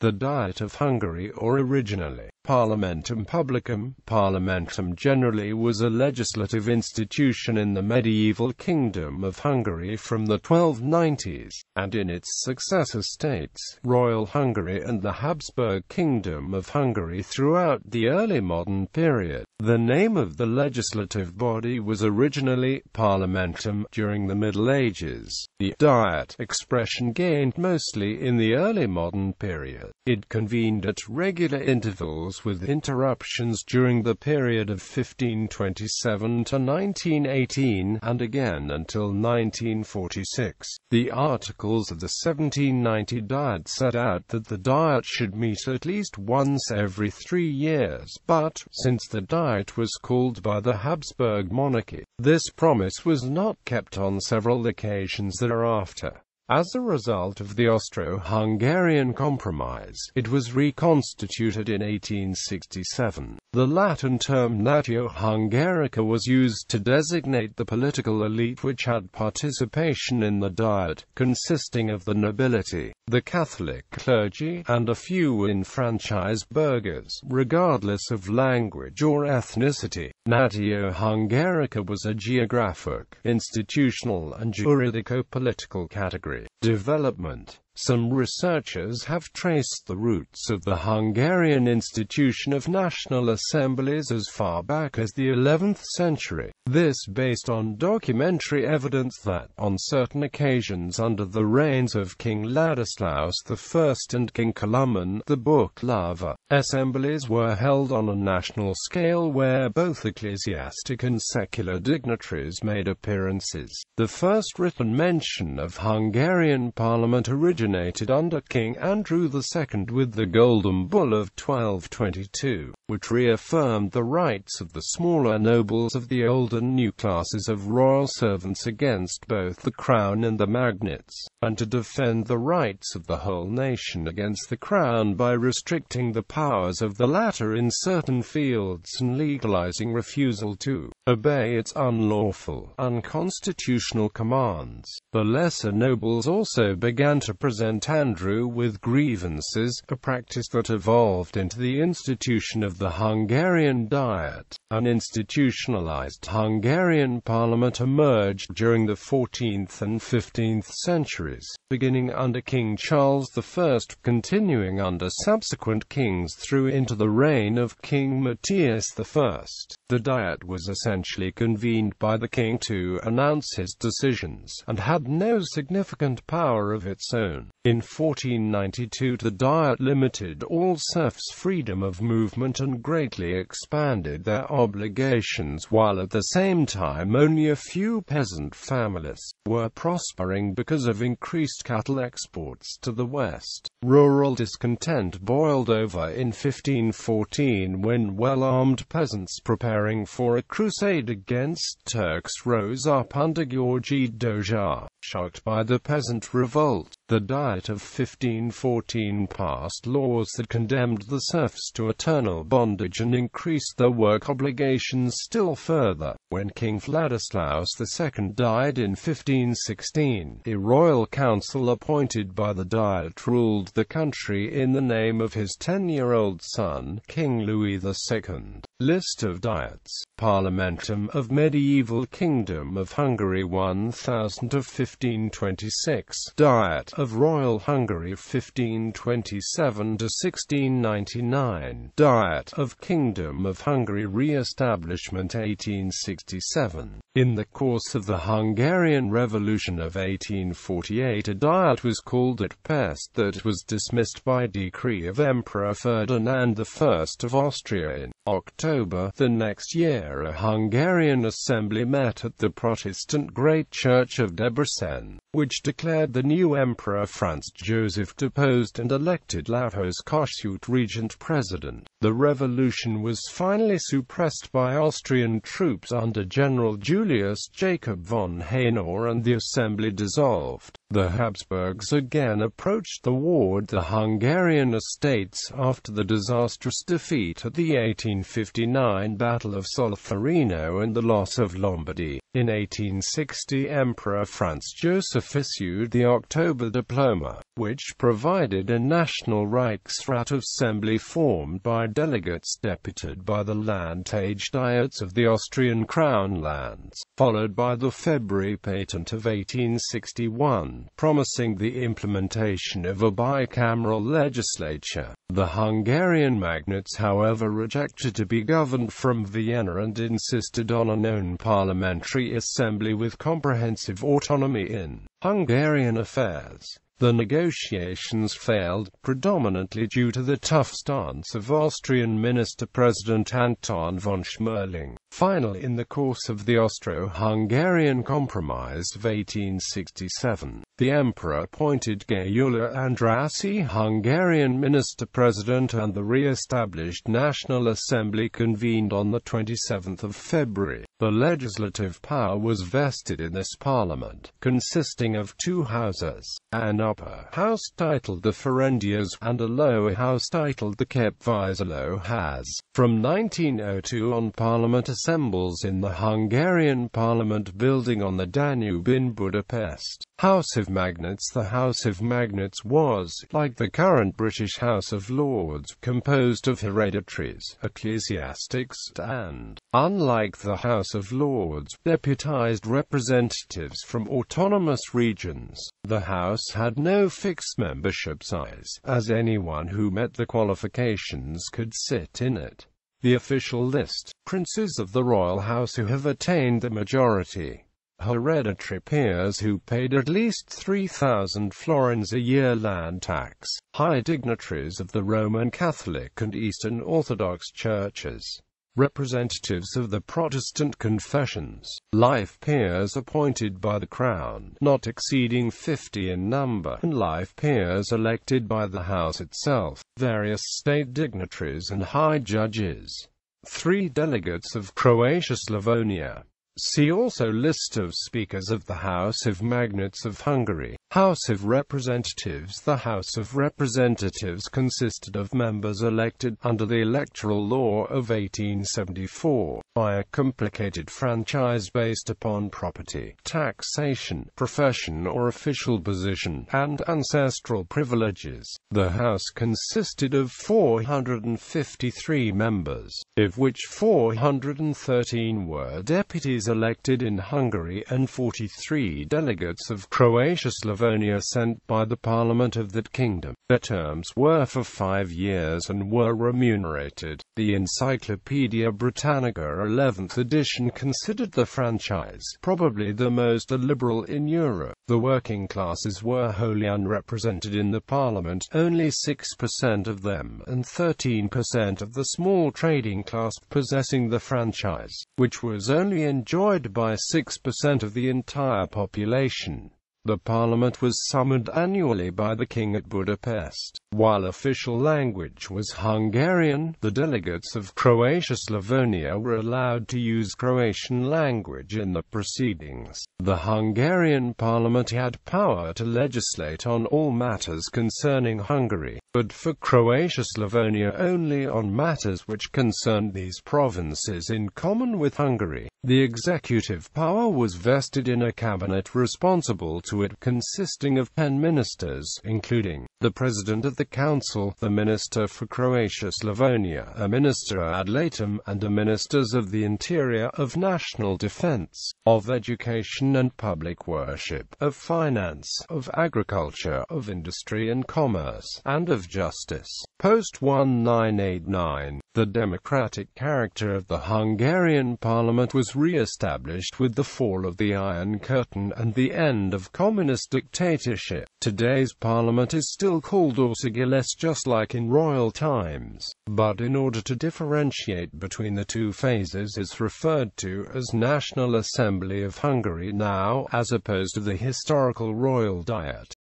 The Diet of Hungary, or originally Parlamentum Publicum, Parlamentum Generalye, was a legislative institution in the medieval Kingdom of Hungary from the 1290s, and in its successor states, Royal Hungary and the Habsburg Kingdom of Hungary throughout the early modern period. The name of the legislative body was originally Parlamentum during the Middle Ages. The Diet expression gained mostly in the early modern period. It convened at regular intervals with interruptions during the period of 1527 to 1918, and again until 1946. The Articles of the 1790 Diet set out that the Diet should meet at least once every 3 years, but, since the Diet was called by the Habsburg monarchy, this promise was not kept on several occasions thereafter. As a result of the Austro-Hungarian Compromise, it was reconstituted in 1867. The Latin term natio Hungarica was used to designate the political elite which had participation in the Diet, consisting of the nobility, the Catholic clergy, and a few enfranchised burghers, regardless of language or ethnicity. Natio Hungarica was a geographic, institutional, and juridico-political category. Development. Some researchers have traced the roots of the Hungarian institution of national assemblies as far back as the 11th century. This based on documentary evidence that, on certain occasions under the reigns of King Ladislaus I and King Koloman, the Book-lover, assemblies were held on a national scale where both ecclesiastic and secular dignitaries made appearances. The first written mention of Hungarian parliament originated under King Andrew II with the Golden Bull of 1222, which reaffirmed the rights of the smaller nobles of the old and new classes of royal servants against both the crown and the magnates, and to defend the rights of the whole nation against the crown by restricting the powers of the latter in certain fields and legalizing refusal to obey its unlawful, unconstitutional commands. The lesser nobles also began to present Andrew with grievances, a practice that evolved into the institution of the Hungarian Diet. An institutionalized Hungarian parliament emerged during the 14th and 15th centuries, beginning under King Charles I, continuing under subsequent kings through into the reign of King Matthias I. The Diet was essentially convened by the king to announce his decisions, and had no significant power of its own. In 1492 the Diet limited all serfs' freedom of movement and greatly expanded their obligations, while at the same time only a few peasant families were prospering because of increased cattle exports to the west. Rural discontent boiled over in 1514 when well-armed peasants preparing for a crusade against Turks rose up under Georgy Doja. Shocked by the peasant revolt, the Diet of 1514 passed laws that condemned the serfs to eternal bondage and increased their work obligations still further. When King Vladislaus II died in 1516, a royal council appointed by the Diet ruled the country in the name of his 10-year-old son, King Louis II. List of Diets. Parlamentum of Medieval Kingdom of Hungary 1000 of 1526. Diet of Royal Hungary 1527 to 1699. Diet of Kingdom of Hungary Re-establishment 1867. In the course of the Hungarian Revolution of 1848 a diet was called at Pest that was dismissed by decree of Emperor Ferdinand I of Austria in October. The next year a Hungarian assembly met at the Protestant Great Church of Debrecen, which declared the new Emperor Franz Joseph deposed and elected Lajos Kossuth regent president. The revolution was finally suppressed by Austrian troops under General Julius Jacob von Hainaut and the assembly dissolved. The Habsburgs again approached toward the Hungarian estates after the disastrous defeat at the 1859 Battle of Solferino and the loss of Lombardy. In 1860, Emperor Franz Joseph issued the October Diploma, which provided a national Reichsrat assembly formed by delegates deputed by the Landtage Diets of the Austrian Crown lands, followed by the February Patent of 1861, promising the implementation of a bicameral legislature. The Hungarian magnates, however, rejected to be governed from Vienna and insisted on an own parliamentary assembly with comprehensive autonomy in Hungarian affairs. The negotiations failed, predominantly due to the tough stance of Austrian Minister-President Anton von Schmerling. Finally, in the course of the Austro-Hungarian Compromise of 1867, the emperor appointed Gyula Andrássy Hungarian minister-president and the re-established National Assembly convened on the 27th of February. The legislative power was vested in this parliament, consisting of two houses, an upper house titled the Ferendias, and a lower house titled the Képviselőház. From 1902 on, Parliament assembles in the Hungarian Parliament building on the Danube in Budapest. House of Magnates. The House of Magnates was, like the current British House of Lords, composed of hereditaries, ecclesiastics, and, unlike the House of Lords, deputized representatives from autonomous regions. The House had no fixed membership size, as anyone who met the qualifications could sit in it. The official list: princes of the royal house who have attained the majority, hereditary peers who paid at least 3,000 florins a year land tax, high dignitaries of the Roman Catholic and Eastern Orthodox churches, representatives of the Protestant confessions, life peers appointed by the Crown, not exceeding 50 in number, and life peers elected by the House itself, various state dignitaries and high judges. 3 delegates of Croatia-Slavonia. See also List of Speakers of the House of Magnates of Hungary. House of Representatives. The House of Representatives consisted of members elected, under the electoral law of 1874, by a complicated franchise based upon property, taxation, profession or official position, and ancestral privileges. The House consisted of 453 members, of which 413 were deputies elected in Hungary and 43 delegates of Croatia-Slavonia sent by the Parliament of that kingdom. Their terms were for 5 years and were remunerated. The Encyclopaedia Britannica 11th edition considered the franchise probably the most liberal in Europe. The working classes were wholly unrepresented in the Parliament, only 6% of them, and 13% of the small trading class possessing the franchise, which was only enjoyed by 6% of the entire population. The Parliament was summoned annually by the King at Budapest. While official language was Hungarian, the delegates of Croatia-Slavonia were allowed to use Croatian language in the proceedings. The Hungarian Parliament had power to legislate on all matters concerning Hungary, but for Croatia-Slavonia only on matters which concerned these provinces in common with Hungary. The executive power was vested in a cabinet responsible to it, consisting of 10 ministers, including the President of the Council, the Minister for Croatia-Slavonia, a Minister ad litem, and the Ministers of the Interior, of National Defense, of Education and Public Worship, of Finance, of Agriculture, of Industry and Commerce, and of Justice. Post 1989. The democratic character of the Hungarian Parliament was re-established with the fall of the Iron Curtain and the end of communist dictatorship. Today's parliament is still called Országgyűlés, just like in royal times, but in order to differentiate between the two phases is referred to as National Assembly of Hungary now, as opposed to the historical Royal Diet.